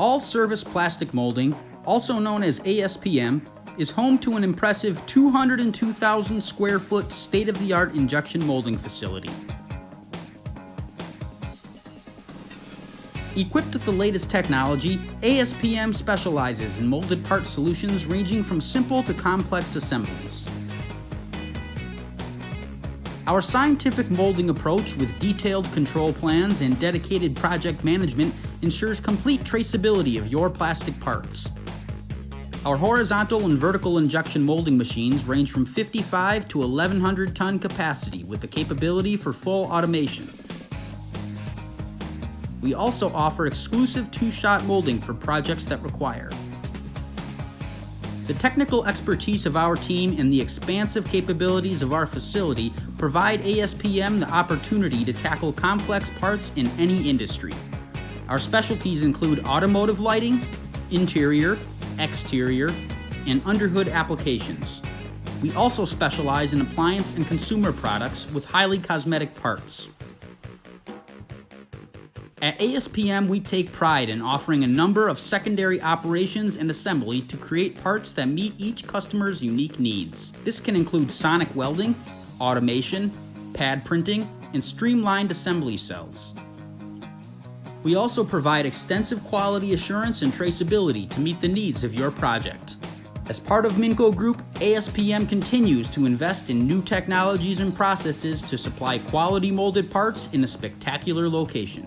All-Service Plastic Molding, also known as ASPM, is home to an impressive 202,000 square foot state-of-the-art injection molding facility. Equipped with the latest technology, ASPM specializes in molded part solutions ranging from simple to complex assemblies. Our scientific molding approach with detailed control plans and dedicated project management ensures complete traceability of your plastic parts. Our horizontal and vertical injection molding machines range from 55 to 1,100 ton capacity with the capability for full automation. We also offer exclusive two-shot molding for projects that require. The technical expertise of our team and the expansive capabilities of our facility provide ASPM the opportunity to tackle complex parts in any industry. Our specialties include automotive lighting, interior, exterior, and underhood applications. We also specialize in appliance and consumer products with highly cosmetic parts. At ASPM, we take pride in offering a number of secondary operations and assembly to create parts that meet each customer's unique needs. This can include sonic welding, automation, pad printing, and streamlined assembly cells. We also provide extensive quality assurance and traceability to meet the needs of your project. As part of Minco Group, ASPM continues to invest in new technologies and processes to supply quality molded parts in a spectacular location.